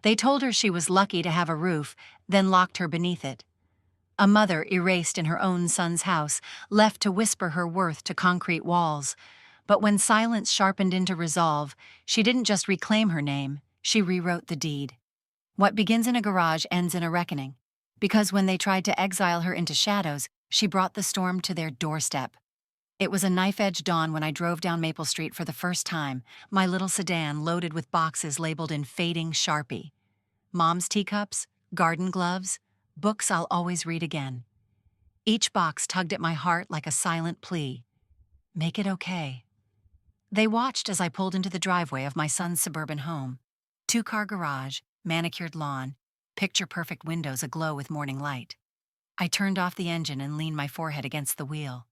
They told her she was lucky to have a roof, then locked her beneath it. A mother erased in her own son's house, left to whisper her worth to concrete walls. But when silence sharpened into resolve, she didn't just reclaim her name, she rewrote the deed. What begins in a garage ends in a reckoning. Because when they tried to exile her into shadows, she brought the storm to their doorstep. It was a knife-edge dawn when I drove down Maple Street for the first time, my little sedan loaded with boxes labeled in fading Sharpie. Mom's teacups, garden gloves, books I'll always read again. Each box tugged at my heart like a silent plea. Make it okay. They watched as I pulled into the driveway of my son's suburban home. Two-car garage, manicured lawn, picture-perfect windows aglow with morning light. I turned off the engine and leaned my forehead against the wheel.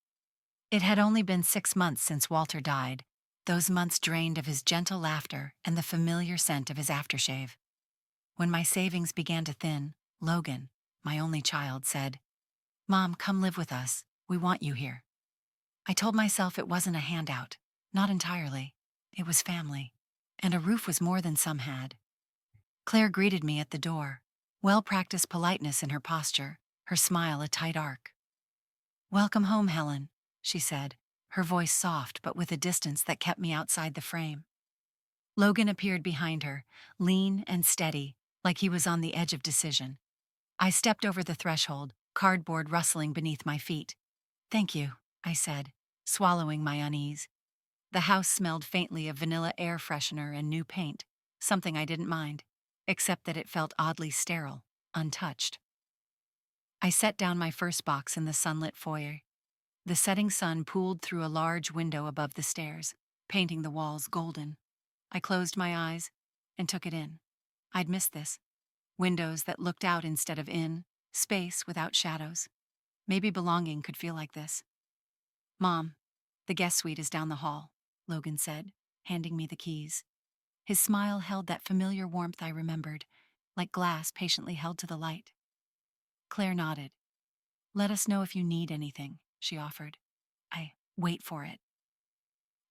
It had only been 6 months since Walter died, those months drained of his gentle laughter and the familiar scent of his aftershave. When my savings began to thin, Logan, my only child, said, "Mom, come live with us. We want you here." I told myself it wasn't a handout. Not entirely. It was family. And a roof was more than some had. Claire greeted me at the door, well-practiced politeness in her posture, her smile a tight arc. "Welcome home, Helen," she said, her voice soft but with a distance that kept me outside the frame. Logan appeared behind her, lean and steady, like he was on the edge of decision. I stepped over the threshold, cardboard rustling beneath my feet. "Thank you," I said, swallowing my unease. The house smelled faintly of vanilla air freshener and new paint, something I didn't mind, except that it felt oddly sterile, untouched. I set down my first box in the sunlit foyer. The setting sun pooled through a large window above the stairs, painting the walls golden. I closed my eyes and took it in. I'd missed this. Windows that looked out instead of in, space without shadows. Maybe belonging could feel like this. "Mom, the guest suite is down the hall," Logan said, handing me the keys. His smile held that familiar warmth I remembered, like glass patiently held to the light. Claire nodded. "Let us know if you need anything," she offered. Wait for it."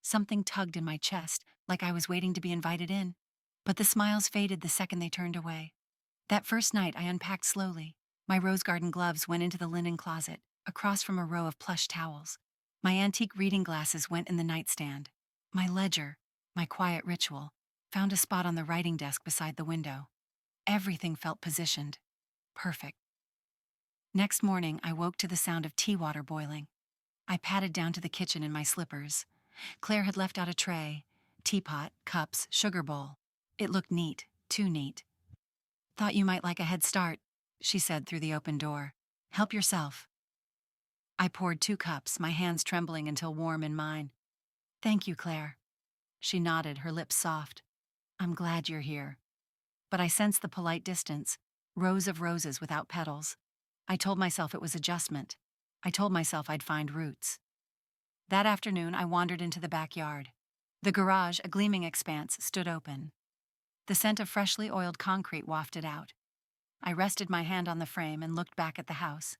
Something tugged in my chest, like I was waiting to be invited in. But the smiles faded the second they turned away. That first night I unpacked slowly. My rose garden gloves went into the linen closet, across from a row of plush towels. My antique reading glasses went in the nightstand. My ledger, my quiet ritual, found a spot on the writing desk beside the window. Everything felt positioned. Perfect. Next morning, I woke to the sound of tea water boiling. I padded down to the kitchen in my slippers. Claire had left out a tray, teapot, cups, sugar bowl. It looked neat, too neat. "Thought you might like a head start," she said through the open door. "Help yourself." I poured 2 cups, my hands trembling until warm in mine. "Thank you, Claire." She nodded, her lips soft. "I'm glad you're here." But I sensed the polite distance, rows of roses without petals. I told myself it was adjustment. I told myself I'd find roots. That afternoon, I wandered into the backyard. The garage, a gleaming expanse, stood open. The scent of freshly oiled concrete wafted out. I rested my hand on the frame and looked back at the house.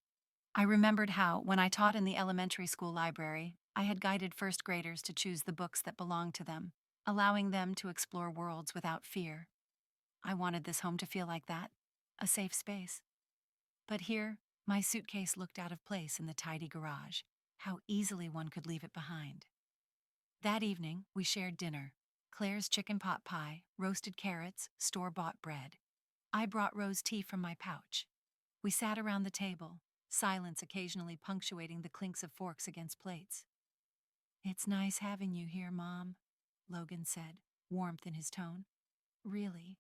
I remembered how, when I taught in the elementary school library, I had guided first graders to choose the books that belonged to them, allowing them to explore worlds without fear. I wanted this home to feel like that, a safe space. But here, my suitcase looked out of place in the tidy garage. How easily one could leave it behind. That evening, we shared dinner. Claire's chicken pot pie, roasted carrots, store-bought bread. I brought rose tea from my pouch. We sat around the table, silence occasionally punctuating the clinks of forks against plates. "It's nice having you here, Mom," Logan said, warmth in his tone. "Really?"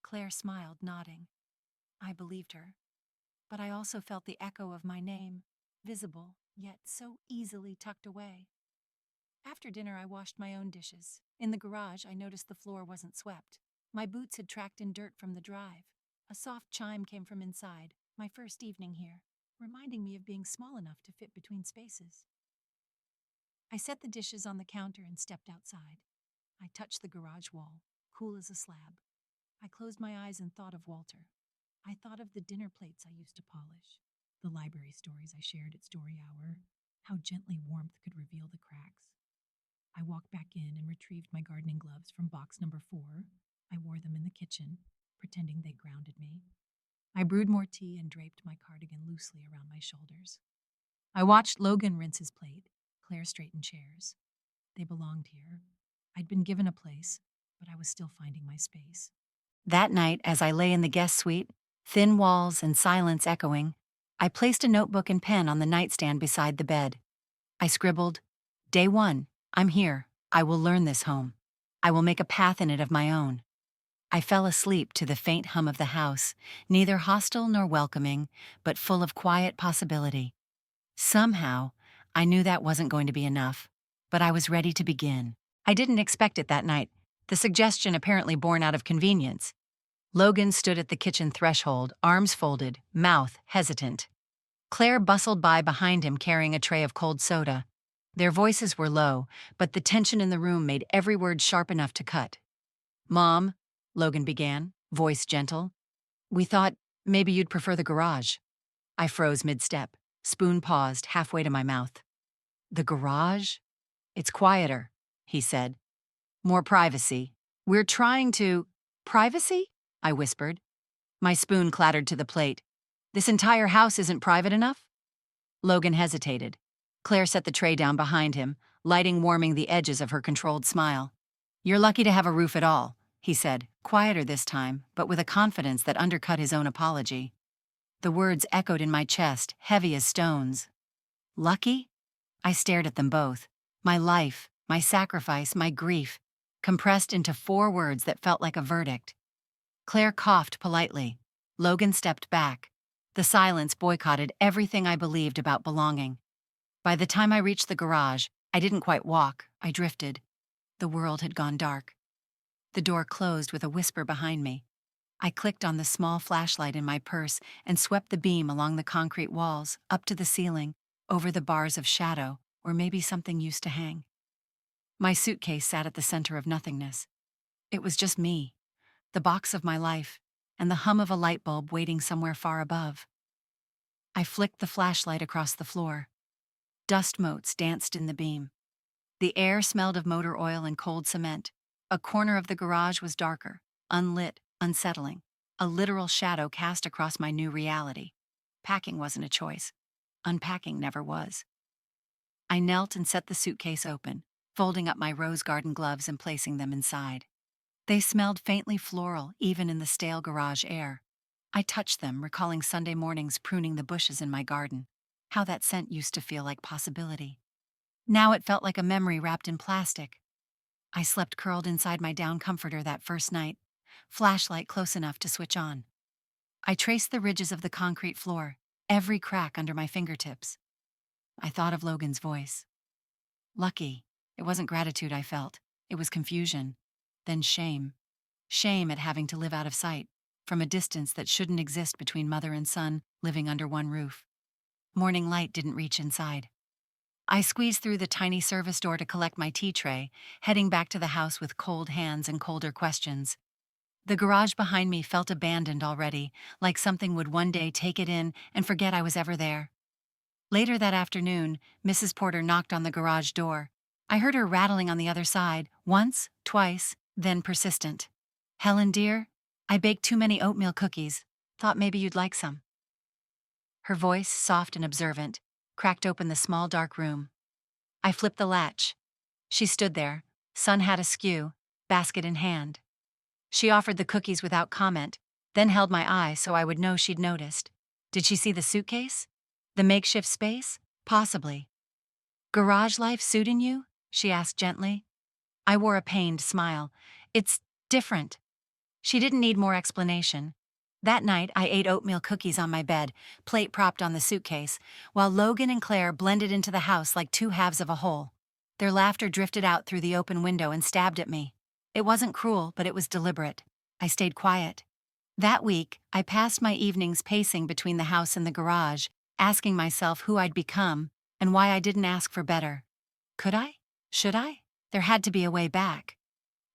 Claire smiled, nodding. I believed her. But I also felt the echo of my name, visible, yet so easily tucked away. After dinner, I washed my own dishes. In the garage, I noticed the floor wasn't swept. My boots had tracked in dirt from the drive. A soft chime came from inside, my first evening here, reminding me of being small enough to fit between spaces. I set the dishes on the counter and stepped outside. I touched the garage wall, cool as a slab. I closed my eyes and thought of Walter. I thought of the dinner plates I used to polish, the library stories I shared at story hour, how gently warmth could reveal the cracks. I walked back in and retrieved my gardening gloves from box number 4. I wore them in the kitchen, pretending they grounded me. I brewed more tea and draped my cardigan loosely around my shoulders. I watched Logan rinse his plate. Claire straightened chairs. They belonged here. I'd been given a place, but I was still finding my space. That night, as I lay in the guest suite, thin walls and silence echoing, I placed a notebook and pen on the nightstand beside the bed. I scribbled, "Day 1, I'm here. I will learn this home. I will make a path in it of my own." I fell asleep to the faint hum of the house, neither hostile nor welcoming, but full of quiet possibility. Somehow, I knew that wasn't going to be enough, but I was ready to begin. I didn't expect it that night, the suggestion apparently born out of convenience. Logan stood at the kitchen threshold, arms folded, mouth hesitant. Claire bustled by behind him carrying a tray of cold soda. Their voices were low, but the tension in the room made every word sharp enough to cut. "Mom," Logan began, voice gentle, "we thought maybe you'd prefer the garage." I froze mid-step. Spoon paused, halfway to my mouth. "The garage? It's quieter," he said. "More privacy. We're trying to—" "Privacy?" I whispered. My spoon clattered to the plate. "This entire house isn't private enough?" Logan hesitated. Claire set the tray down behind him, lighting warming the edges of her controlled smile. "You're lucky to have a roof at all," he said, quieter this time, but with a confidence that undercut his own apology. The words echoed in my chest, heavy as stones. Lucky? I stared at them both. My life, my sacrifice, my grief, compressed into 4 words that felt like a verdict. Claire coughed politely. Logan stepped back. The silence boycotted everything I believed about belonging. By the time I reached the garage, I didn't quite walk, I drifted. The world had gone dark. The door closed with a whisper behind me. I clicked on the small flashlight in my purse and swept the beam along the concrete walls, up to the ceiling, over the bars of shadow, where maybe something used to hang. My suitcase sat at the center of nothingness. It was just me, the box of my life, and the hum of a light bulb waiting somewhere far above. I flicked the flashlight across the floor. Dust motes danced in the beam. The air smelled of motor oil and cold cement. A corner of the garage was darker, unlit, unsettling, a literal shadow cast across my new reality. Packing wasn't a choice. Unpacking never was. I knelt and set the suitcase open, folding up my rose garden gloves and placing them inside. They smelled faintly floral, even in the stale garage air. I touched them, recalling Sunday mornings pruning the bushes in my garden. How that scent used to feel like possibility. Now it felt like a memory wrapped in plastic. I slept curled inside my down comforter that first night, flashlight close enough to switch on. I traced the ridges of the concrete floor, every crack under my fingertips. I thought of Logan's voice. Lucky. It wasn't gratitude I felt. It was confusion. Then shame. Shame at having to live out of sight, from a distance that shouldn't exist between mother and son living under one roof. Morning light didn't reach inside. I squeezed through the tiny service door to collect my tea tray, heading back to the house with cold hands and colder questions. The garage behind me felt abandoned already, like something would one day take it in and forget I was ever there. Later that afternoon, Mrs. Porter knocked on the garage door. I heard her rattling on the other side, once, twice, then persistent. "Helen, dear, I baked too many oatmeal cookies. Thought maybe you'd like some." Her voice, soft and observant, cracked open the small dark room. I flipped the latch. She stood there, sun hat askew, basket in hand. She offered the cookies without comment, then held my eye so I would know she'd noticed. Did she see the suitcase? The makeshift space? Possibly. "Garage life suiting you?" she asked gently. I wore a pained smile. "It's different." She didn't need more explanation. That night, I ate oatmeal cookies on my bed, plate propped on the suitcase, while Logan and Claire blended into the house like 2 halves of a whole. Their laughter drifted out through the open window and stabbed at me. It wasn't cruel, but it was deliberate. I stayed quiet. That week, I passed my evenings pacing between the house and the garage, asking myself who I'd become and why I didn't ask for better. Could I? Should I? There had to be a way back.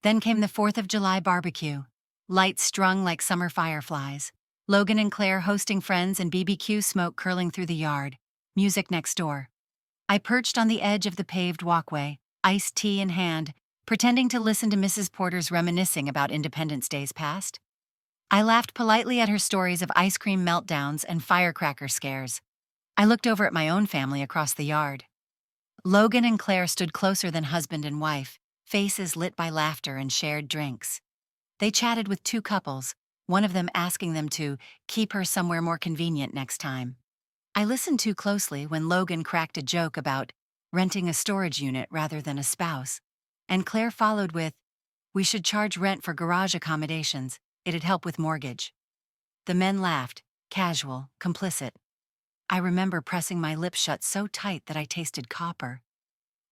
Then came the 4th of July barbecue. Lights strung like summer fireflies. Logan and Claire hosting friends and BBQ smoke curling through the yard. Music next door. I perched on the edge of the paved walkway, iced tea in hand, pretending to listen to Mrs. Porter's reminiscing about Independence Days past. I laughed politely at her stories of ice cream meltdowns and firecracker scares. I looked over at my own family across the yard. Logan and Claire stood closer than husband and wife, faces lit by laughter and shared drinks. They chatted with two couples, one of them asking them to keep her somewhere more convenient next time. I listened too closely when Logan cracked a joke about renting a storage unit rather than a spouse, and Claire followed with, "We should charge rent for garage accommodations. It'd help with mortgage." The men laughed, casual, complicit. I remember pressing my lips shut so tight that I tasted copper.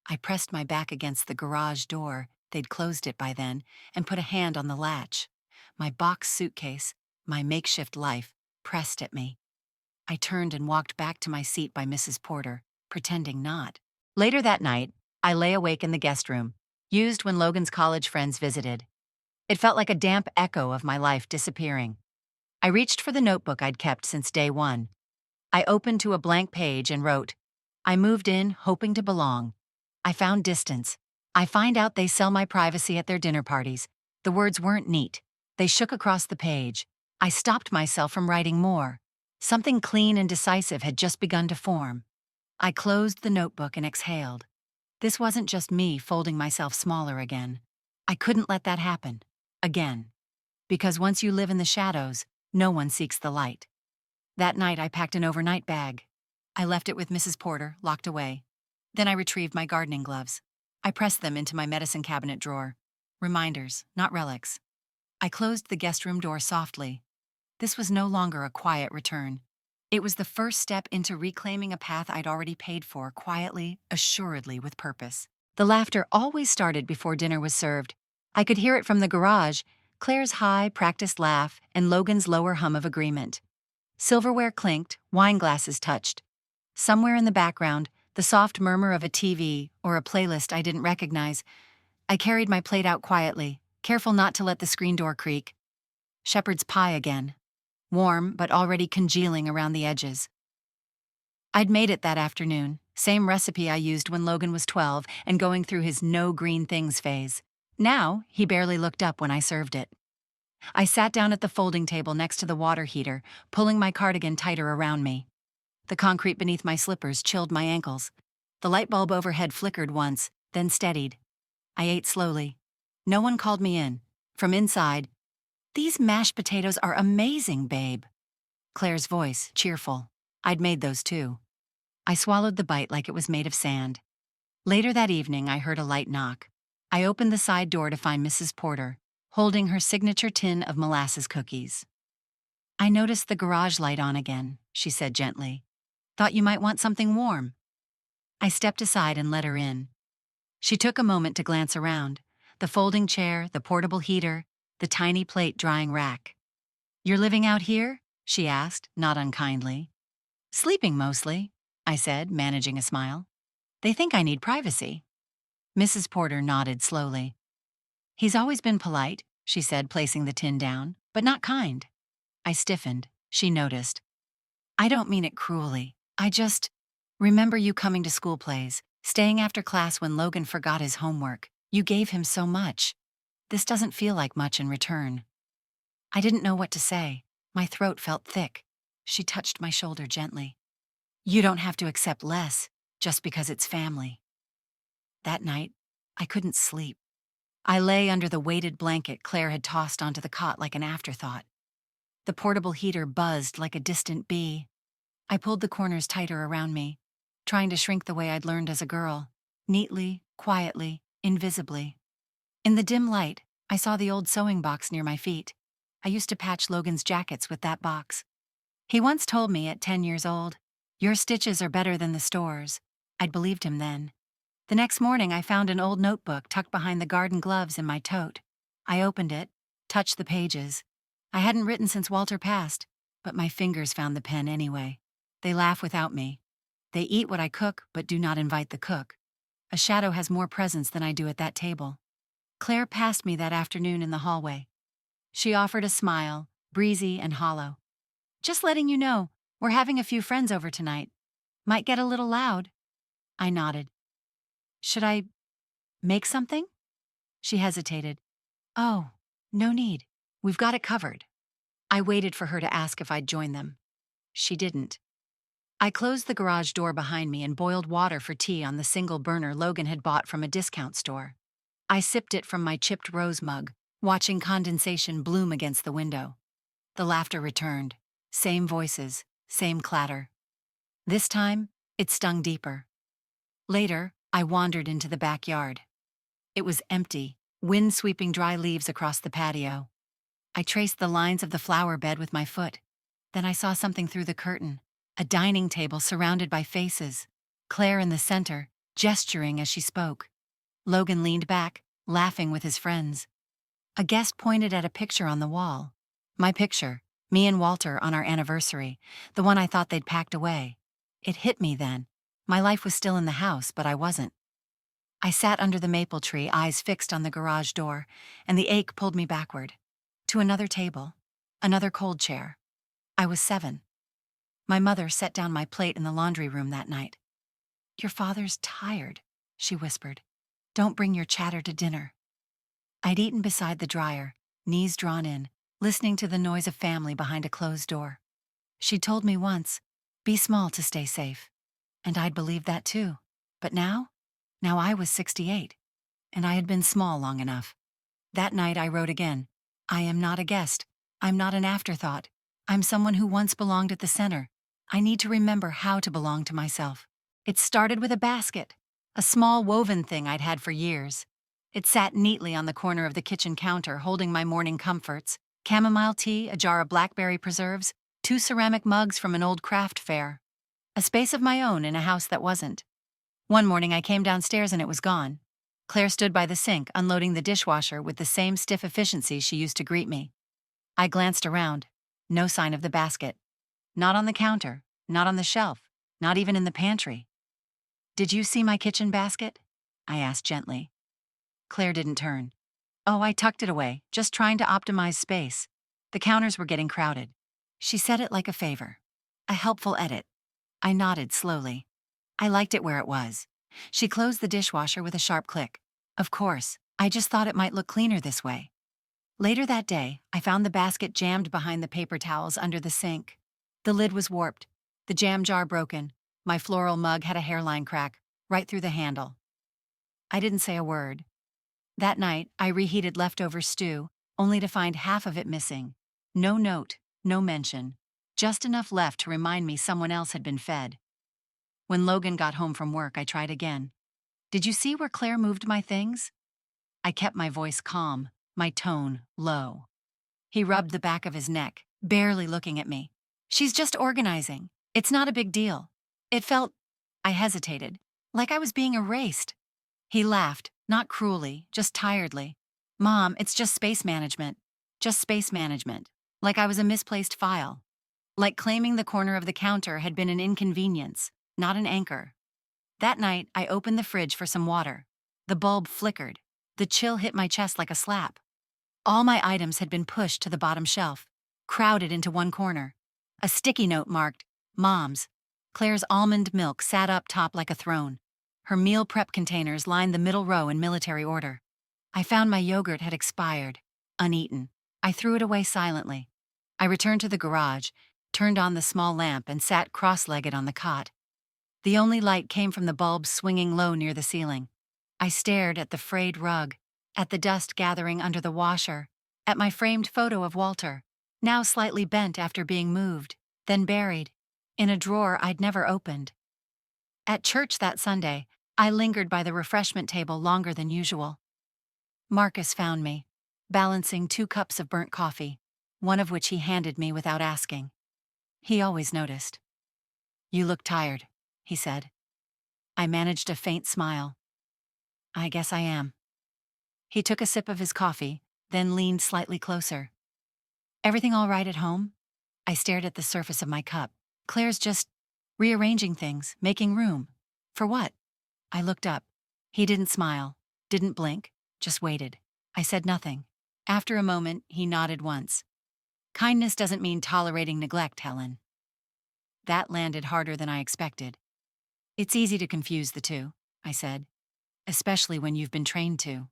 I pressed my back against the garage door, they'd closed it by then, and put a hand on the latch. My box suitcase, my makeshift life, pressed at me. I turned and walked back to my seat by Mrs. Porter, pretending not. Later that night, I lay awake in the guest room, used when Logan's college friends visited. It felt like a damp echo of my life disappearing. I reached for the notebook I'd kept since day one. I opened to a blank page and wrote, "I moved in hoping to belong. I found distance. I find out they sell my privacy at their dinner parties." The words weren't neat. They shook across the page. I stopped myself from writing more. Something clean and decisive had just begun to form. I closed the notebook and exhaled. This wasn't just me folding myself smaller again. I couldn't let that happen. Again. Because once you live in the shadows, no one seeks the light. That night I packed an overnight bag. I left it with Mrs. Porter, locked away. Then I retrieved my gardening gloves. I pressed them into my medicine cabinet drawer. Reminders, not relics. I closed the guest room door softly. This was no longer a quiet return. It was the first step into reclaiming a path I'd already paid for, quietly, assuredly, with purpose. The laughter always started before dinner was served. I could hear it from the garage, Claire's high, practiced laugh and Logan's lower hum of agreement. Silverware clinked, wine glasses touched. Somewhere in the background, the soft murmur of a TV or a playlist I didn't recognize. I carried my plate out quietly, careful not to let the screen door creak. Shepherd's pie again. Warm, but already congealing around the edges. I'd made it that afternoon, same recipe I used when Logan was 12 and going through his no green things phase. Now, he barely looked up when I served it. I sat down at the folding table next to the water heater, pulling my cardigan tighter around me. The concrete beneath my slippers chilled my ankles. The light bulb overhead flickered once, then steadied. I ate slowly. No one called me in. From inside, "These mashed potatoes are amazing, babe." Claire's voice, cheerful. I'd made those too. I swallowed the bite like it was made of sand. Later that evening, I heard a light knock. I opened the side door to find Mrs. Porter, holding her signature tin of molasses cookies. "I noticed the garage light on again," she said gently. "Thought you might want something warm." I stepped aside and let her in. She took a moment to glance around. The folding chair, the portable heater, the tiny plate drying rack. "You're living out here?" she asked, not unkindly. "Sleeping mostly," I said, managing a smile. "They think I need privacy." Mrs. Porter nodded slowly. "He's always been polite," she said, placing the tin down, "but not kind." I stiffened. She noticed. "I don't mean it cruelly. I just remember you coming to school plays, staying after class when Logan forgot his homework. You gave him so much. This doesn't feel like much in return." I didn't know what to say. My throat felt thick. She touched my shoulder gently. "You don't have to accept less just because it's family." That night, I couldn't sleep. I lay under the weighted blanket Claire had tossed onto the cot like an afterthought. The portable heater buzzed like a distant bee. I pulled the corners tighter around me, trying to shrink the way I'd learned as a girl, neatly, quietly, invisibly. In the dim light, I saw the old sewing box near my feet. I used to patch Logan's jackets with that box. He once told me at 10 years old, "Your stitches are better than the stores." I'd believed him then. The next morning, I found an old notebook tucked behind the garden gloves in my tote. I opened it, touched the pages. I hadn't written since Walter passed, but my fingers found the pen anyway. They laugh without me. They eat what I cook, but do not invite the cook. A shadow has more presence than I do at that table. Claire passed me that afternoon in the hallway. She offered a smile, breezy and hollow. "Just letting you know, we're having a few friends over tonight. Might get a little loud." I nodded. "Should I make something?" She hesitated. "Oh, no need. We've got it covered." I waited for her to ask if I'd join them. She didn't. I closed the garage door behind me and boiled water for tea on the single burner Logan had bought from a discount store. I sipped it from my chipped rose mug, watching condensation bloom against the window. The laughter returned. Same voices, same clatter. This time, it stung deeper. Later, I wandered into the backyard. It was empty, wind sweeping dry leaves across the patio. I traced the lines of the flower bed with my foot. Then I saw something through the curtain. A dining table surrounded by faces. Claire in the center, gesturing as she spoke. Logan leaned back, laughing with his friends. A guest pointed at a picture on the wall. My picture, me and Walter on our anniversary, the one I thought they'd packed away. It hit me then. My life was still in the house, but I wasn't. I sat under the maple tree, eyes fixed on the garage door, and the ache pulled me backward. To another table, another cold chair. I was 7. My mother set down my plate in the laundry room that night. "Your father's tired," she whispered. "Don't bring your chatter to dinner." I'd eaten beside the dryer, knees drawn in, listening to the noise of family behind a closed door. She'd told me once, "Be small to stay safe." And I'd believed that too. But now I was 68, and I had been small long enough. That night I wrote again. I am not a guest. I'm not an afterthought. I'm someone who once belonged at the center. I need to remember how to belong to myself. It started with a basket, a small woven thing I'd had for years. It sat neatly on the corner of the kitchen counter, holding my morning comforts: chamomile tea, a jar of blackberry preserves, 2 ceramic mugs from an old craft fair. A space of my own in a house that wasn't. One morning I came downstairs and it was gone. Claire stood by the sink, unloading the dishwasher with the same stiff efficiency she used to greet me. I glanced around. No sign of the basket. Not on the counter, not on the shelf, not even in the pantry. "Did you see my kitchen basket?" I asked gently. Claire didn't turn. "Oh, I tucked it away, just trying to optimize space. The counters were getting crowded." She said it like a favor. A helpful edit. I nodded slowly. I liked it where it was. She closed the dishwasher with a sharp click. "Of course, I just thought it might look cleaner this way." Later that day, I found the basket jammed behind the paper towels under the sink. The lid was warped, the jam jar broken. My floral mug had a hairline crack, right through the handle. I didn't say a word. That night, I reheated leftover stew, only to find half of it missing. No note, no mention. Just enough left to remind me someone else had been fed. When Logan got home from work, I tried again. "Did you see where Claire moved my things?" I kept my voice calm, my tone low. He rubbed the back of his neck, barely looking at me. "She's just organizing. It's not a big deal." It felt, I hesitated, like I was being erased. He laughed, not cruelly, just tiredly. "Mom, it's just space management. Just space management." Like I was a misplaced file. Like claiming the corner of the counter had been an inconvenience, not an anchor. That night, I opened the fridge for some water. The bulb flickered. The chill hit my chest like a slap. All my items had been pushed to the bottom shelf, crowded into one corner. A sticky note marked, "Mom's." Claire's almond milk sat up top like a throne. Her meal prep containers lined the middle row in military order. I found my yogurt had expired, uneaten. I threw it away silently. I returned to the garage, turned on the small lamp, and sat cross-legged on the cot. The only light came from the bulb swinging low near the ceiling. I stared at the frayed rug, at the dust gathering under the washer, at my framed photo of Walter, now slightly bent after being moved, then buried, in a drawer I'd never opened. At church that Sunday, I lingered by the refreshment table longer than usual. Marcus found me, balancing 2 cups of burnt coffee, one of which he handed me without asking. He always noticed. "You look tired," he said. I managed a faint smile. "I guess I am." He took a sip of his coffee, then leaned slightly closer. "Everything all right at home?" I stared at the surface of my cup. "Claire's just rearranging things, making room." "For what?" I looked up. He didn't smile, didn't blink, just waited. I said nothing. After a moment, he nodded once. "Kindness doesn't mean tolerating neglect, Helen." That landed harder than I expected. "It's easy to confuse the two," I said, "especially when you've been trained to."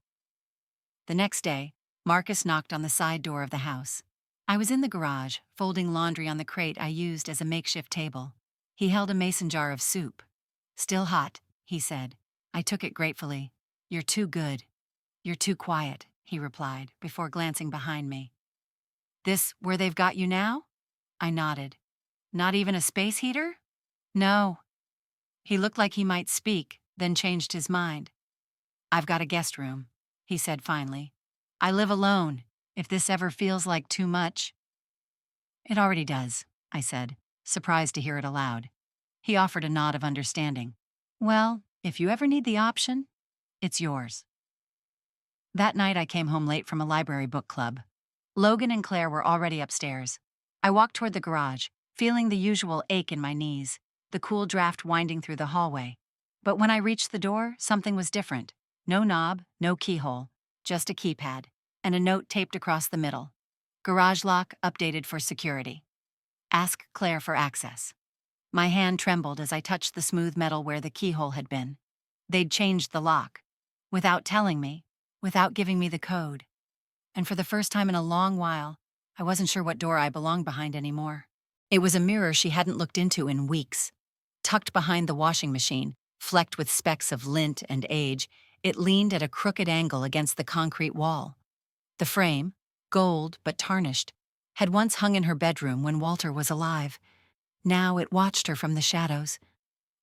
The next day, Marcus knocked on the side door of the house. I was in the garage, folding laundry on the crate I used as a makeshift table. He held a mason jar of soup. "Still hot," he said. I took it gratefully. "You're too good. You're too quiet," he replied, before glancing behind me. "This where they've got you now?" I nodded. "Not even a space heater?" "No." He looked like he might speak, then changed his mind. "I've got a guest room," he said finally. "I live alone, if this ever feels like too much." "It already does," I said, surprised to hear it aloud. He offered a nod of understanding. "Well, if you ever need the option, it's yours." That night I came home late from a library book club. Logan and Claire were already upstairs. I walked toward the garage, feeling the usual ache in my knees, the cool draft winding through the hallway. But when I reached the door, something was different. No knob, no keyhole, just a keypad, and a note taped across the middle. "Garage lock updated for security. Ask Claire for access." My hand trembled as I touched the smooth metal where the keyhole had been. They'd changed the lock. Without telling me, without giving me the code. And for the first time in a long while, I wasn't sure what door I belonged behind anymore. It was a mirror she hadn't looked into in weeks. Tucked behind the washing machine, flecked with specks of lint and age, it leaned at a crooked angle against the concrete wall. The frame, gold but tarnished, had once hung in her bedroom when Walter was alive. Now it watched her from the shadows.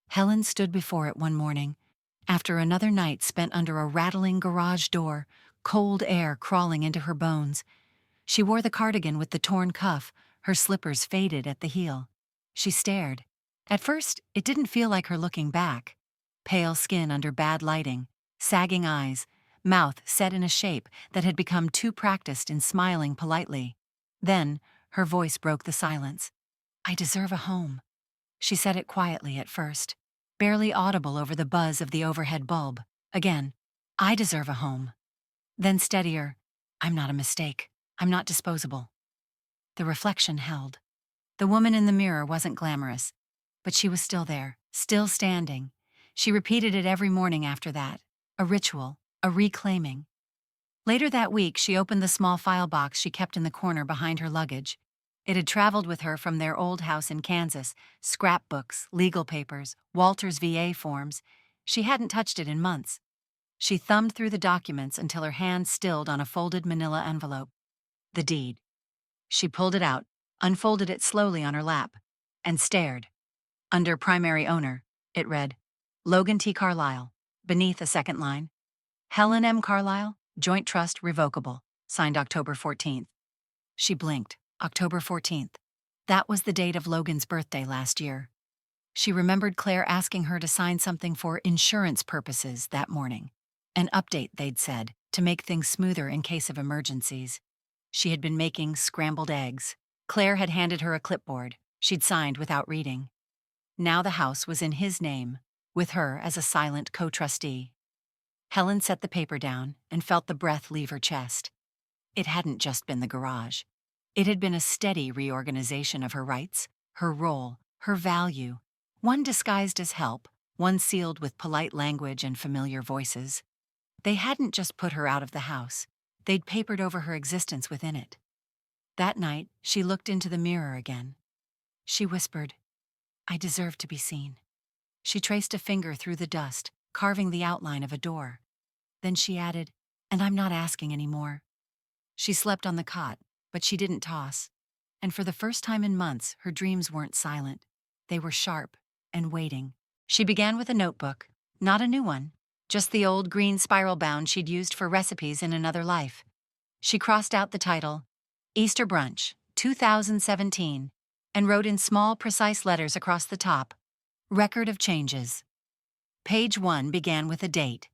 Helen stood before it one morning, after another night spent under a rattling garage door, cold air crawling into her bones. She wore the cardigan with the torn cuff, her slippers faded at the heel. She stared. At first, it didn't feel like her looking back. Pale skin under bad lighting, sagging eyes, mouth set in a shape that had become too practiced in smiling politely. Then, her voice broke the silence. "I deserve a home." She said it quietly at first, barely audible over the buzz of the overhead bulb. Again, "I deserve a home." Then steadier, "I'm not a mistake. I'm not disposable." The reflection held. The woman in the mirror wasn't glamorous, but she was still there, still standing. She repeated it every morning after that, a ritual, a reclaiming. Later that week, she opened the small file box she kept in the corner behind her luggage. It had traveled with her from their old house in Kansas, scrapbooks, legal papers, Walter's VA forms. She hadn't touched it in months. She thumbed through the documents until her hand stilled on a folded manila envelope. The deed. She pulled it out, unfolded it slowly on her lap, and stared. Under primary owner, it read, "Logan T. Carlisle." Beneath a second line, "Helen M. Carlisle, Joint Trust Revocable, signed October 14th. She blinked. October 14th. That was the date of Logan's birthday last year. She remembered Claire asking her to sign something for insurance purposes that morning. An update, they'd said, to make things smoother in case of emergencies. She had been making scrambled eggs. Claire had handed her a clipboard. She'd signed without reading. Now the house was in his name, with her as a silent co-trustee. Helen set the paper down and felt the breath leave her chest. It hadn't just been the garage. It had been a steady reorganization of her rights, her role, her value, one disguised as help, one sealed with polite language and familiar voices. They hadn't just put her out of the house. They'd papered over her existence within it. That night, she looked into the mirror again. She whispered, "I deserve to be seen." She traced a finger through the dust, carving the outline of a door. Then she added, "And I'm not asking anymore." She slept on the cot, but she didn't toss. And for the first time in months, her dreams weren't silent. They were sharp and waiting. She began with a notebook, not a new one, just the old green spiral bound she'd used for recipes in another life. She crossed out the title, "Easter Brunch, 2017, and wrote in small, precise letters across the top, "Record of changes." Page 1 began with a date.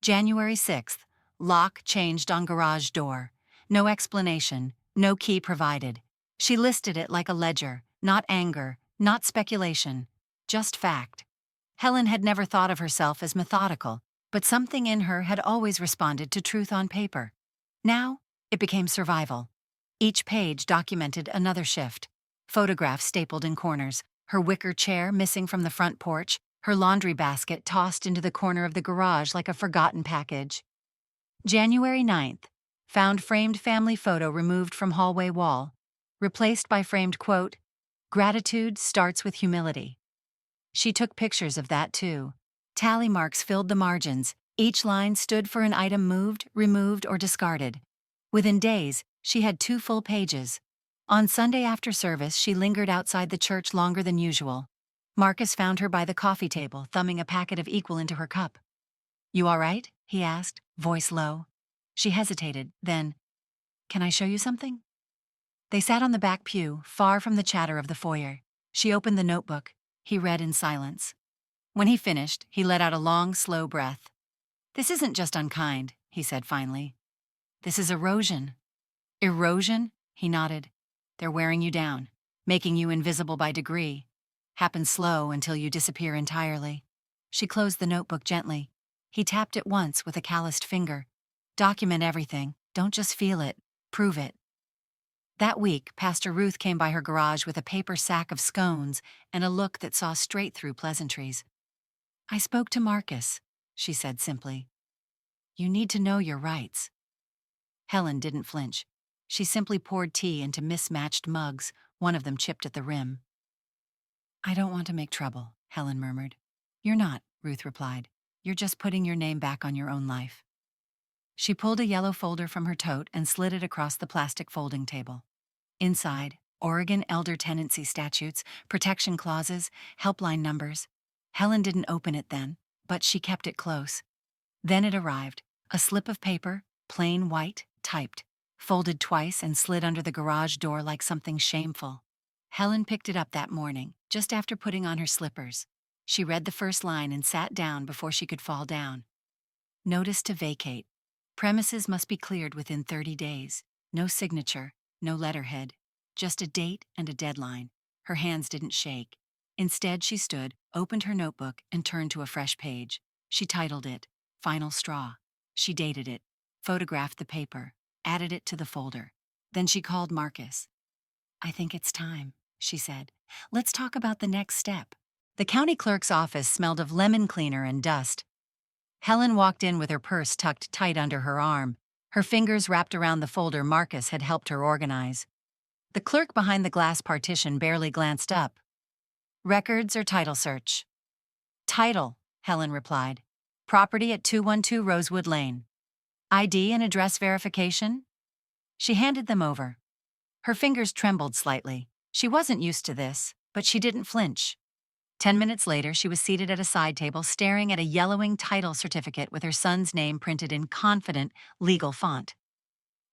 January 6th, lock changed on garage door. No explanation, no key provided. She listed it like a ledger, not anger, not speculation, just fact. Helen had never thought of herself as methodical, but something in her had always responded to truth on paper. Now, it became survival. Each page documented another shift. Photographs stapled in corners, her wicker chair missing from the front porch, her laundry basket tossed into the corner of the garage like a forgotten package. January 9th. Found framed family photo removed from hallway wall. replaced by framed quote, "Gratitude starts with humility." She took pictures of that too. Tally marks filled the margins. Each line stood for an item moved, removed, or discarded. Within days, she had 2 full pages. On Sunday after service, she lingered outside the church longer than usual. Marcus found her by the coffee table, thumbing a packet of Equal into her cup. "You all right?" he asked, voice low. She hesitated, then, "Can I show you something?" They sat on the back pew, far from the chatter of the foyer. She opened the notebook. He read in silence. When he finished, he let out a long, slow breath. "This isn't just unkind," he said finally. "This is erosion." "Erosion?" He nodded. "They're wearing you down, making you invisible by degree. Happens slow until you disappear entirely." She closed the notebook gently. He tapped it once with a calloused finger. "Document everything. Don't just feel it. Prove it." That week, Pastor Ruth came by her garage with a paper sack of scones and a look that saw straight through pleasantries. "I spoke to Marcus," she said simply. "You need to know your rights." Helen didn't flinch. She simply poured tea into mismatched mugs, one of them chipped at the rim. "I don't want to make trouble," Helen murmured. "You're not," Ruth replied. "You're just putting your name back on your own life." She pulled a yellow folder from her tote and slid it across the plastic folding table. Inside, Oregon elder tenancy statutes, protection clauses, helpline numbers. Helen didn't open it then, but she kept it close. Then it arrived, a slip of paper, plain white, typed, folded twice and slid under the garage door like something shameful. Helen picked it up that morning, just after putting on her slippers. She read the first line and sat down before she could fall down. Notice to vacate. Premises must be cleared within 30 days. No signature, no letterhead, just a date and a deadline. Her hands didn't shake. Instead, she stood, opened her notebook, and turned to a fresh page. She titled it, "Final Straw." She dated it, photographed the paper, added it to the folder. Then she called Marcus. "I think it's time," she said. "Let's talk about the next step." The county clerk's office smelled of lemon cleaner and dust. Helen walked in with her purse tucked tight under her arm, her fingers wrapped around the folder Marcus had helped her organize. The clerk behind the glass partition barely glanced up. "Records or title search?" "Title," Helen replied. "Property at 212 Rosewood Lane." "ID and address verification?" She handed them over. Her fingers trembled slightly. She wasn't used to this, but she didn't flinch. 10 minutes later, she was seated at a side table staring at a yellowing title certificate with her son's name printed in confident, legal font.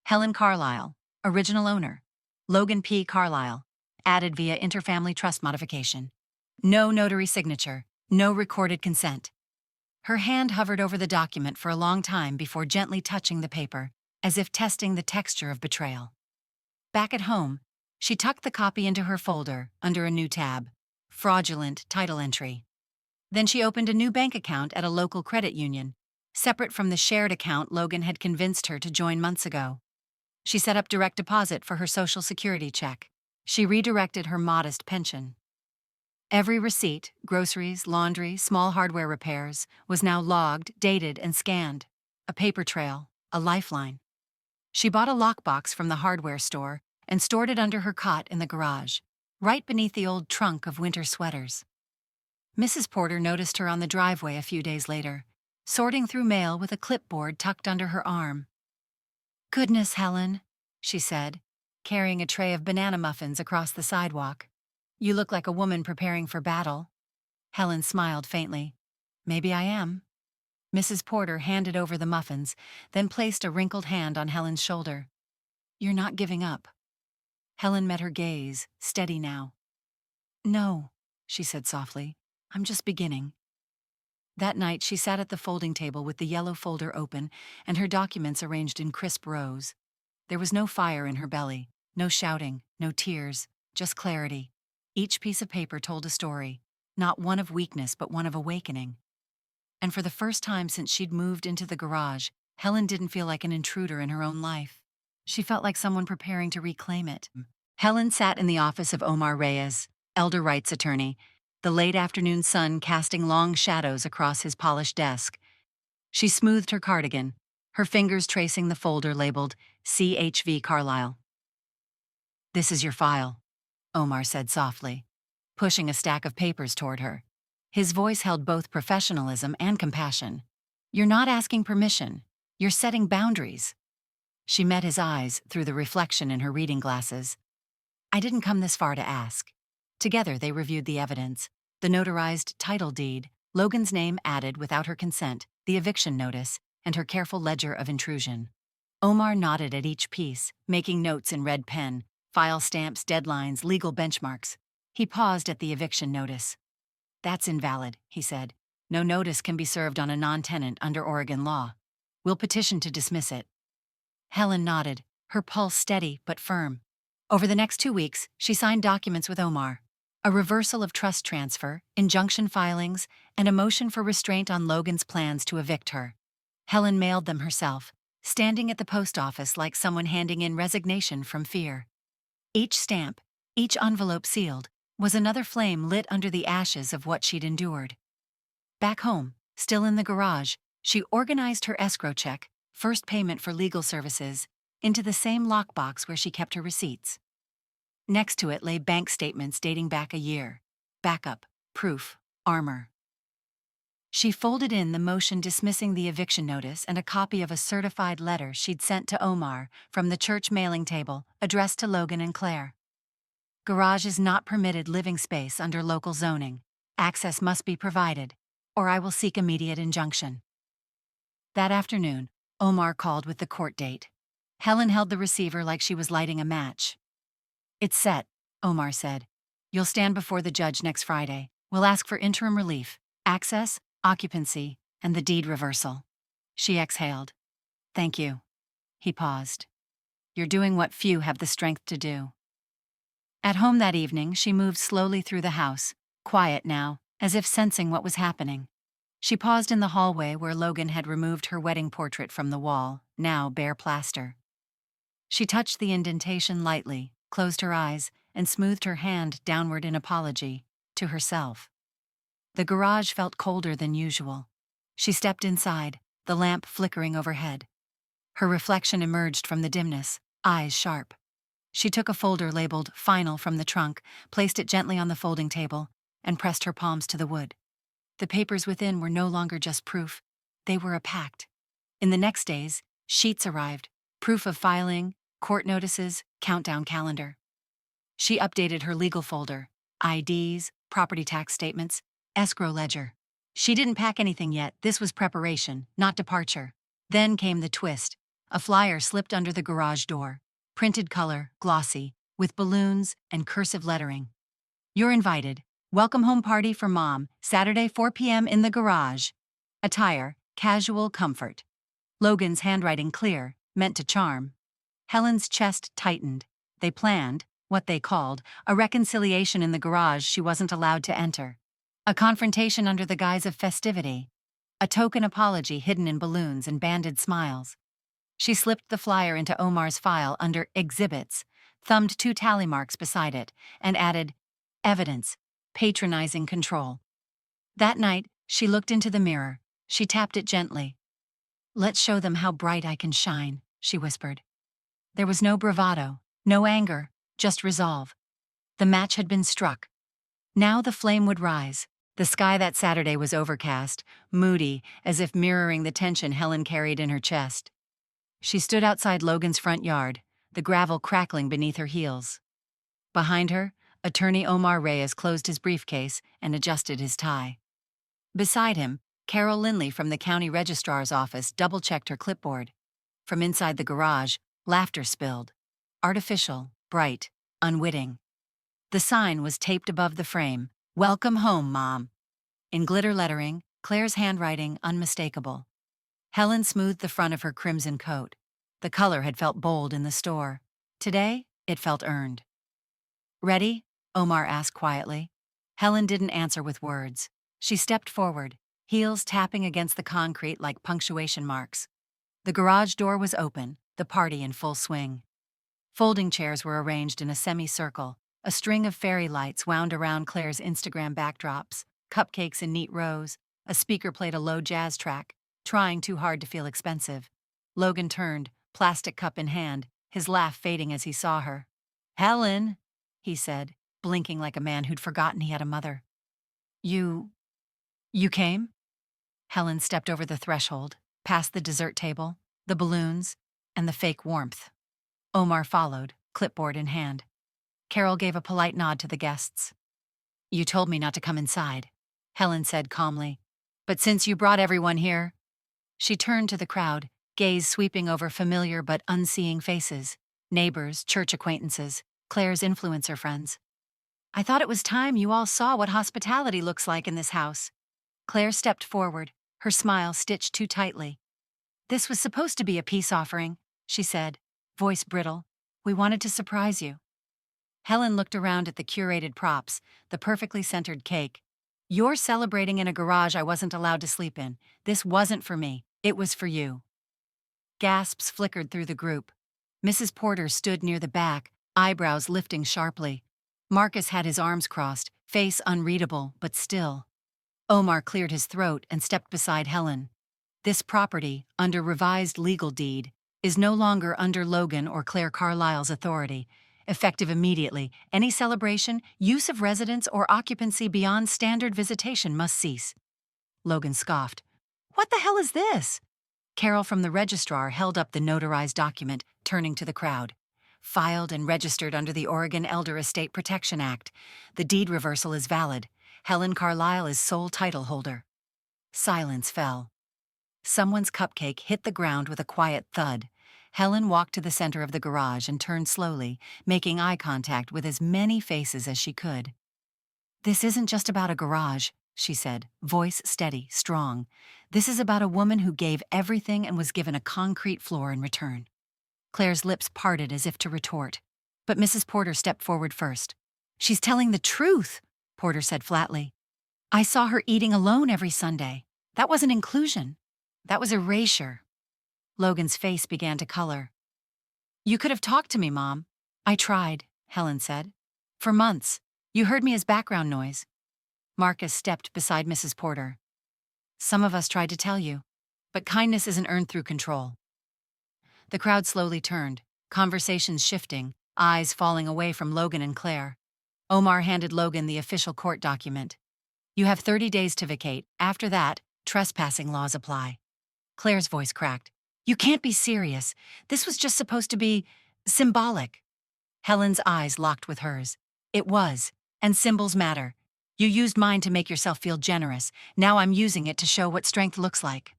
Helen Carlisle, original owner. Logan P. Carlisle, added via interfamily trust modification. No notary signature, no recorded consent. Her hand hovered over the document for a long time before gently touching the paper, as if testing the texture of betrayal. Back at home, she tucked the copy into her folder under a new tab. Fraudulent title entry. Then she opened a new bank account at a local credit union, separate from the shared account Logan had convinced her to join months ago. She set up direct deposit for her Social Security check. She redirected her modest pension. Every receipt, groceries, laundry, small hardware repairs, was now logged, dated, and scanned. A paper trail, a lifeline. She bought a lockbox from the hardware store and stored it under her cot in the garage, right beneath the old trunk of winter sweaters. Mrs. Porter noticed her on the driveway a few days later, sorting through mail with a clipboard tucked under her arm. "Goodness, Helen," she said, carrying a tray of banana muffins across the sidewalk. "You look like a woman preparing for battle." Helen smiled faintly. "Maybe I am." Mrs. Porter handed over the muffins, then placed a wrinkled hand on Helen's shoulder. "You're not giving up." Helen met her gaze, steady now. "No," she said softly. "I'm just beginning." That night, she sat at the folding table with the yellow folder open and her documents arranged in crisp rows. There was no fire in her belly, no shouting, no tears, just clarity. Each piece of paper told a story, not one of weakness but one of awakening. And for the first time since she'd moved into the garage, Helen didn't feel like an intruder in her own life. She felt like someone preparing to reclaim it. Helen sat in the office of Omar Reyes, elder rights attorney, the late afternoon sun casting long shadows across his polished desk. She smoothed her cardigan, her fingers tracing the folder labeled CHV Carlisle. "This is your file," Omar said softly, pushing a stack of papers toward her. His voice held both professionalism and compassion. "You're not asking permission. You're setting boundaries." She met his eyes through the reflection in her reading glasses. "I didn't come this far to ask." Together they reviewed the evidence: the notarized title deed, Logan's name added without her consent, the eviction notice, and her careful ledger of intrusion. Omar nodded at each piece, making notes in red pen, file stamps, deadlines, legal benchmarks. He paused at the eviction notice. "That's invalid," he said. "No notice can be served on a non-tenant under Oregon law. We'll petition to dismiss it." Helen nodded, her pulse steady but firm. Over the next 2 weeks, she signed documents with Omar: a reversal of trust transfer, injunction filings, and a motion for restraint on Logan's plans to evict her. Helen mailed them herself, standing at the post office like someone handing in resignation from fear. Each stamp, each envelope sealed, was another flame lit under the ashes of what she'd endured. Back home, still in the garage, she organized her escrow check, first payment for legal services, into the same lockbox where she kept her receipts. Next to it lay bank statements dating back a year. Backup, proof, armor. She folded in the motion dismissing the eviction notice and a copy of a certified letter she'd sent to Omar from the church mailing table, addressed to Logan and Claire. "Garage is not permitted living space under local zoning. Access must be provided, or I will seek immediate injunction." That afternoon, Omar called with the court date. Helen held the receiver like she was lighting a match. "It's set," Omar said. "You'll stand before the judge next Friday. We'll ask for interim relief, access, occupancy, and the deed reversal." She exhaled. "Thank you." He paused. "You're doing what few have the strength to do." At home that evening, she moved slowly through the house, quiet now, as if sensing what was happening. She paused in the hallway where Logan had removed her wedding portrait from the wall, now bare plaster. She touched the indentation lightly, closed her eyes, and smoothed her hand downward in apology, to herself. The garage felt colder than usual. She stepped inside, the lamp flickering overhead. Her reflection emerged from the dimness, eyes sharp. She took a folder labeled "Final" from the trunk, placed it gently on the folding table, and pressed her palms to the wood. The papers within were no longer just proof. They were a pact. In the next days, sheets arrived: proof of filing, court notices, countdown calendar. She updated her legal folder: IDs, property tax statements, escrow ledger. She didn't pack anything yet. This was preparation, not departure. Then came the twist. A flyer slipped under the garage door. Printed color, glossy, with balloons and cursive lettering. "You're invited. Welcome home party for Mom, Saturday 4 p.m. in the garage. Attire, casual comfort." Logan's handwriting clear, meant to charm. Helen's chest tightened. They planned, what they called, a reconciliation in the garage she wasn't allowed to enter. A confrontation under the guise of festivity. A token apology hidden in balloons and banded smiles. She slipped the flyer into Omar's file under Exhibits, thumbed 2 tally marks beside it, and added Evidence, patronizing control. That night, she looked into the mirror. She tapped it gently. "Let's show them how bright I can shine," she whispered. There was no bravado, no anger, just resolve. The match had been struck. Now the flame would rise. The sky that Saturday was overcast, moody, as if mirroring the tension Helen carried in her chest. She stood outside Logan's front yard, the gravel crackling beneath her heels. Behind her, attorney Omar Reyes closed his briefcase and adjusted his tie. Beside him, Carol Lindley from the county registrar's office double-checked her clipboard. From inside the garage, laughter spilled. Artificial, bright, unwitting. The sign was taped above the frame: "Welcome home, Mom." In glitter lettering, Claire's handwriting unmistakable. Helen smoothed the front of her crimson coat. The color had felt bold in the store. Today, it felt earned. "Ready?" Omar asked quietly. Helen didn't answer with words. She stepped forward, heels tapping against the concrete like punctuation marks. The garage door was open, the party in full swing. Folding chairs were arranged in a semicircle. A string of fairy lights wound around Claire's Instagram backdrops, cupcakes in neat rows. A speaker played a low jazz track, trying too hard to feel expensive. Logan turned, plastic cup in hand, his laugh fading as he saw her. Helen, he said, blinking like a man who'd forgotten he had a mother. You. you came? Helen stepped over the threshold, past the dessert table, the balloons, and the fake warmth. Omar followed, clipboard in hand. Carol gave a polite nod to the guests. You told me not to come inside, Helen said calmly. But since you brought everyone here. She turned to the crowd, gaze sweeping over familiar but unseeing faces, neighbors, church acquaintances, Claire's influencer friends. I thought it was time you all saw what hospitality looks like in this house. Claire stepped forward, her smile stitched too tightly. This was supposed to be a peace offering, she said, voice brittle. We wanted to surprise you. Helen looked around at the curated props, the perfectly centered cake. You're celebrating in a garage I wasn't allowed to sleep in. This wasn't for me. It was for you. Gasps flickered through the group. Mrs. Porter stood near the back, eyebrows lifting sharply. Marcus had his arms crossed, face unreadable, but still. Omar cleared his throat and stepped beside Helen. This property, under revised legal deed, is no longer under Logan or Claire Carlisle's authority. Effective immediately, any celebration, use of residence, or occupancy beyond standard visitation must cease. Logan scoffed. What the hell is this? Carol from the registrar held up the notarized document, turning to the crowd. Filed and registered under the Oregon Elder Estate Protection Act. The deed reversal is valid. Helen Carlisle is sole title holder. Silence fell. Someone's cupcake hit the ground with a quiet thud. Helen walked to the center of the garage and turned slowly, making eye contact with as many faces as she could. This isn't just about a garage, she said, voice steady, strong. This is about a woman who gave everything and was given a concrete floor in return. Claire's lips parted as if to retort, but Mrs. Porter stepped forward first. She's telling the truth, Porter said flatly. I saw her eating alone every Sunday. That wasn't inclusion. That was erasure. Logan's face began to color. You could have talked to me, Mom. I tried, Helen said. For months. You heard me as background noise. Marcus stepped beside Mrs. Porter. Some of us tried to tell you, but kindness isn't earned through control. The crowd slowly turned, conversations shifting, eyes falling away from Logan and Claire. Omar handed Logan the official court document. You have 30 days to vacate. After that, trespassing laws apply. Claire's voice cracked. You can't be serious. This was just supposed to be symbolic. Helen's eyes locked with hers. It was, and symbols matter. You used mine to make yourself feel generous. Now I'm using it to show what strength looks like.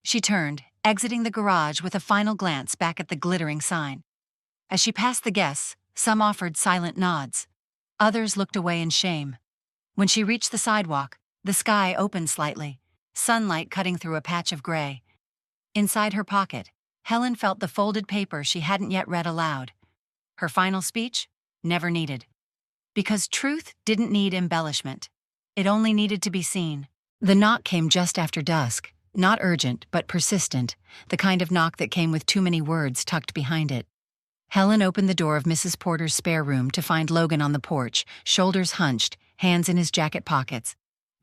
She turned, exiting the garage with a final glance back at the glittering sign. As she passed the guests, some offered silent nods. Others looked away in shame. When she reached the sidewalk, the sky opened slightly, sunlight cutting through a patch of gray. Inside her pocket, Helen felt the folded paper she hadn't yet read aloud. Her final speech? Never needed. Because truth didn't need embellishment. It only needed to be seen. The knock came just after dusk, not urgent but persistent, the kind of knock that came with too many words tucked behind it. Helen opened the door of Mrs. Porter's spare room to find Logan on the porch, shoulders hunched, hands in his jacket pockets.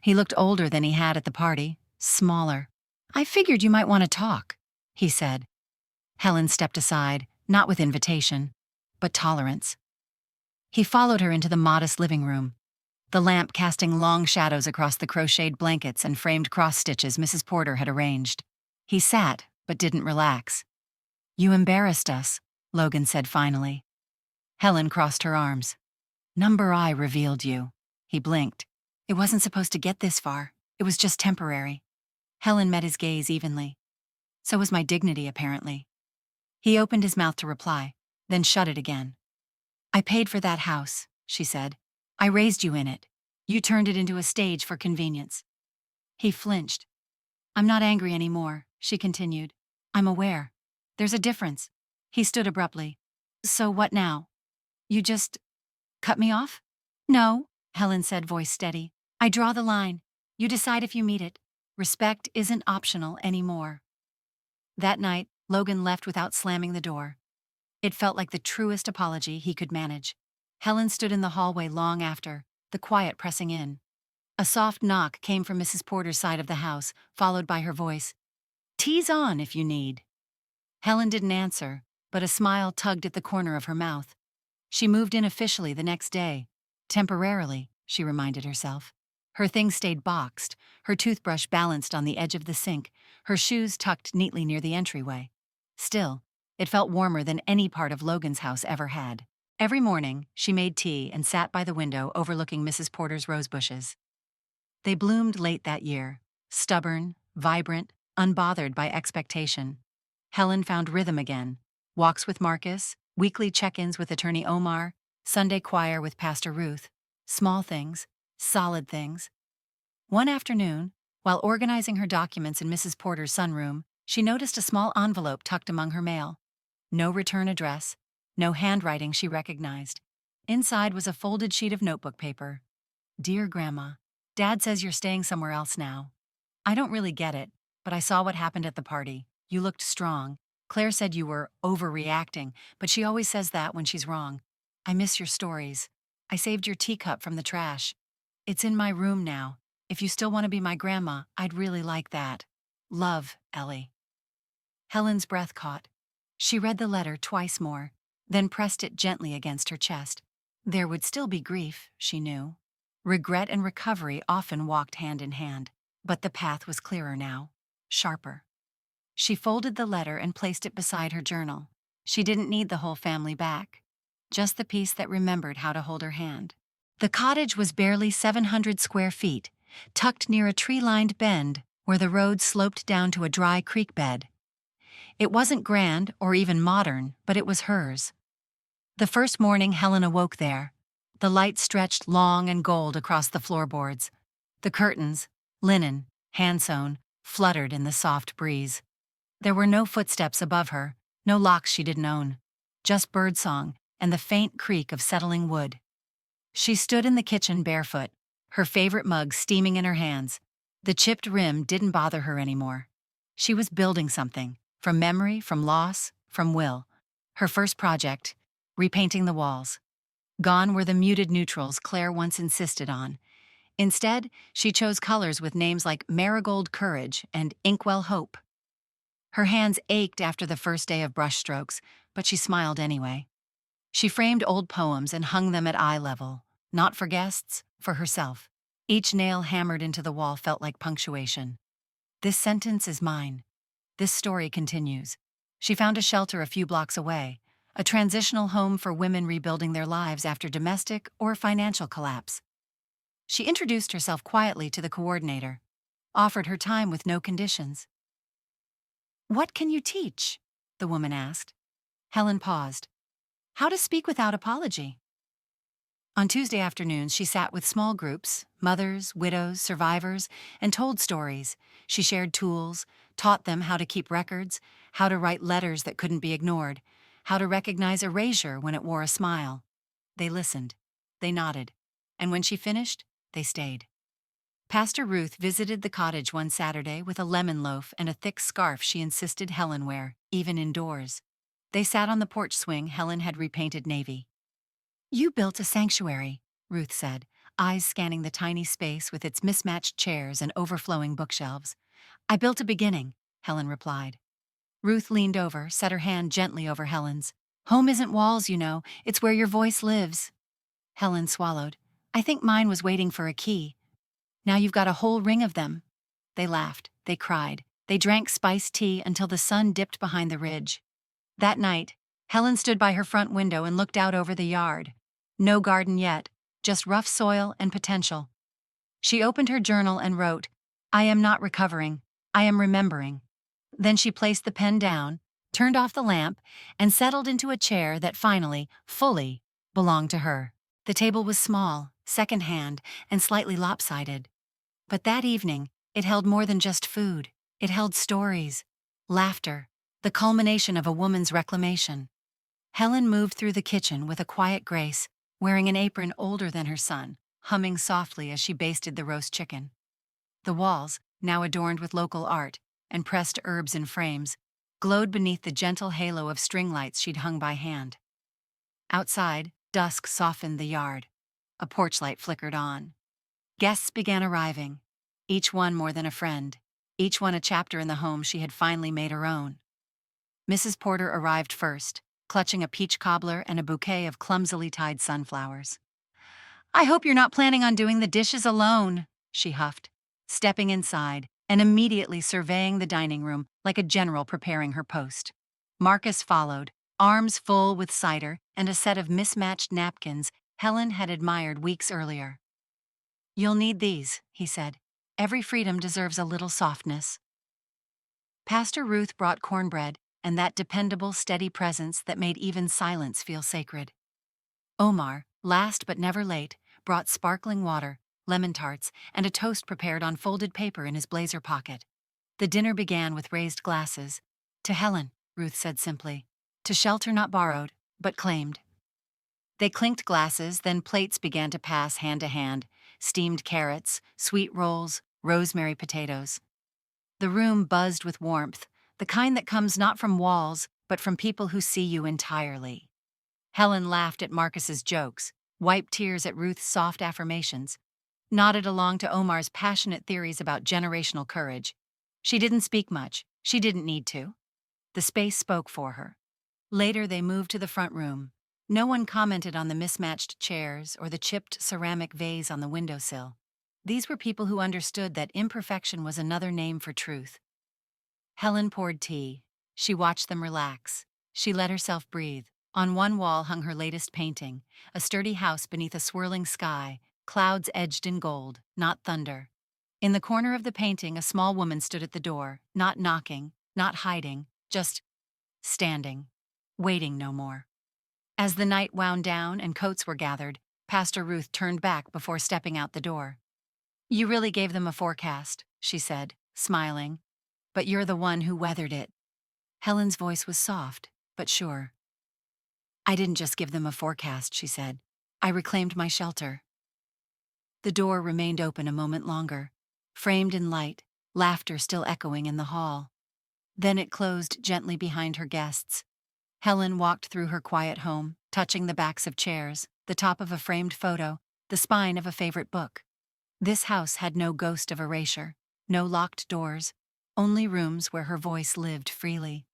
He looked older than he had at the party, smaller. I figured you might want to talk, he said. Helen stepped aside, not with invitation, but tolerance. He followed her into the modest living room, the lamp casting long shadows across the crocheted blankets and framed cross-stitches Mrs. Porter had arranged. He sat, but didn't relax. You embarrassed us, Logan said finally. Helen crossed her arms. Number I revealed you. He blinked. It wasn't supposed to get this far. It was just temporary. Helen met his gaze evenly. So was my dignity, apparently. He opened his mouth to reply, then shut it again. I paid for that house, she said. I raised you in it. You turned it into a stage for convenience. He flinched. I'm not angry anymore, she continued. I'm aware. There's a difference. He stood abruptly. So what now? You just cut me off? No, Helen said, voice steady. I draw the line. You decide if you meet it. Respect isn't optional anymore. That night, Logan left without slamming the door. It felt like the truest apology he could manage. Helen stood in the hallway long after, the quiet pressing in. A soft knock came from Mrs. Porter's side of the house, followed by her voice. Tease on if you need. Helen didn't answer, but a smile tugged at the corner of her mouth. She moved in officially the next day. Temporarily, she reminded herself. Her things stayed boxed, her toothbrush balanced on the edge of the sink, her shoes tucked neatly near the entryway. Still, it felt warmer than any part of Logan's house ever had. Every morning, she made tea and sat by the window overlooking Mrs. Porter's rose bushes. They bloomed late that year, stubborn, vibrant, unbothered by expectation. Helen found rhythm again. Walks with Marcus, weekly check-ins with Attorney Omar, Sunday choir with Pastor Ruth. Small things, solid things. One afternoon, while organizing her documents in Mrs. Porter's sunroom, she noticed a small envelope tucked among her mail. No return address, no handwriting she recognized. Inside was a folded sheet of notebook paper. Dear Grandma, Dad says you're staying somewhere else now. I don't really get it, but I saw what happened at the party. You looked strong. Claire said you were overreacting, but she always says that when she's wrong. I miss your stories. I saved your teacup from the trash. It's in my room now. If you still want to be my grandma, I'd really like that. Love, Ellie. Helen's breath caught. She read the letter twice more, then pressed it gently against her chest. There would still be grief, she knew. Regret and recovery often walked hand in hand, but the path was clearer now, sharper. She folded the letter and placed it beside her journal. She didn't need the whole family back, just the piece that remembered how to hold her hand. The cottage was barely 700 square feet, tucked near a tree-lined bend where the road sloped down to a dry creek bed. It wasn't grand or even modern, but it was hers. The first morning Helen awoke there. The light stretched long and gold across the floorboards. The curtains, linen, hand-sewn, fluttered in the soft breeze. There were no footsteps above her, no locks she didn't own, just birdsong and the faint creak of settling wood. She stood in the kitchen barefoot, her favorite mug steaming in her hands. The chipped rim didn't bother her anymore. She was building something, from memory, from loss, from will. Her first project, repainting the walls. Gone were the muted neutrals Claire once insisted on. Instead, she chose colors with names like Marigold Courage and Inkwell Hope. Her hands ached after the first day of brushstrokes, but she smiled anyway. She framed old poems and hung them at eye level, not for guests, for herself. Each nail hammered into the wall felt like punctuation. This sentence is mine. This story continues. She found a shelter a few blocks away, a transitional home for women rebuilding their lives after domestic or financial collapse. She introduced herself quietly to the coordinator, offered her time with no conditions. "What can you teach?" the woman asked. Helen paused. "How to speak without apology." On Tuesday afternoons, she sat with small groups, mothers, widows, survivors, and told stories. She shared tools, taught them how to keep records, how to write letters that couldn't be ignored, how to recognize erasure when it wore a smile. They listened. They nodded. And when she finished, they stayed. Pastor Ruth visited the cottage one Saturday with a lemon loaf and a thick scarf she insisted Helen wear, even indoors. They sat on the porch swing Helen had repainted navy. "You built a sanctuary," Ruth said, eyes scanning the tiny space with its mismatched chairs and overflowing bookshelves. "I built a beginning," Helen replied. Ruth leaned over, set her hand gently over Helen's. "Home isn't walls, you know. It's where your voice lives." Helen swallowed. "I think mine was waiting for a key. Now you've got a whole ring of them." They laughed. They cried. They drank spiced tea until the sun dipped behind the ridge. That night, Helen stood by her front window and looked out over the yard. No garden yet, just rough soil and potential. She opened her journal and wrote, "I am not recovering. I am remembering." Then she placed the pen down, turned off the lamp, and settled into a chair that finally, fully, belonged to her. The table was small, secondhand, and slightly lopsided. But that evening, it held more than just food. It held stories, laughter, the culmination of a woman's reclamation. Helen moved through the kitchen with a quiet grace, wearing an apron older than her son, humming softly as she basted the roast chicken. The walls, now adorned with local art and pressed herbs in frames, glowed beneath the gentle halo of string lights she'd hung by hand. Outside, dusk softened the yard. A porch light flickered on. Guests began arriving, each one more than a friend, each one a chapter in the home she had finally made her own. Mrs. Porter arrived first, clutching a peach cobbler and a bouquet of clumsily tied sunflowers. I hope you're not planning on doing the dishes alone, she huffed, stepping inside and immediately surveying the dining room like a general preparing her post. Marcus followed, arms full with cider and a set of mismatched napkins Helen had admired weeks earlier. You'll need these, he said. Every freedom deserves a little softness. Pastor Ruth brought cornbread and that dependable, steady presence that made even silence feel sacred. Omar, last but never late, brought sparkling water, lemon tarts, and a toast prepared on folded paper in his blazer pocket. The dinner began with raised glasses. To Helen, Ruth said simply. To shelter not borrowed, but claimed. They clinked glasses, then plates began to pass hand to hand, steamed carrots, sweet rolls, rosemary potatoes. The room buzzed with warmth, the kind that comes not from walls, but from people who see you entirely. Helen laughed at Marcus's jokes, wiped tears at Ruth's soft affirmations, nodded along to Omar's passionate theories about generational courage. She didn't speak much. She didn't need to. The space spoke for her. Later, they moved to the front room. No one commented on the mismatched chairs or the chipped ceramic vase on the windowsill. These were people who understood that imperfection was another name for truth. Helen poured tea. She watched them relax. She let herself breathe. On one wall hung her latest painting, a sturdy house beneath a swirling sky, clouds edged in gold, not thunder. In the corner of the painting, a small woman stood at the door, not knocking, not hiding, just standing, waiting no more. As the night wound down and coats were gathered, Pastor Ruth turned back before stepping out the door. You really gave them a forecast, she said, smiling, but you're the one who weathered it. Helen's voice was soft, but sure. I didn't just give them a forecast, she said. I reclaimed my shelter. The door remained open a moment longer, framed in light, laughter still echoing in the hall. Then it closed gently behind her guests. Helen walked through her quiet home, touching the backs of chairs, the top of a framed photo, the spine of a favorite book. This house had no ghost of erasure, no locked doors, only rooms where her voice lived freely.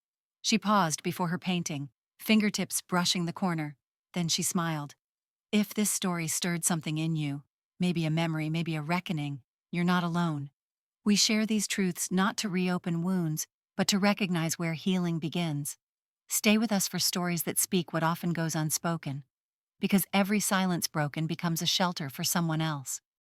She paused before her painting, fingertips brushing the corner. Then she smiled. If this story stirred something in you, maybe a memory, maybe a reckoning, you're not alone. We share these truths not to reopen wounds, but to recognize where healing begins. Stay with us for stories that speak what often goes unspoken, because every silence broken becomes a shelter for someone else.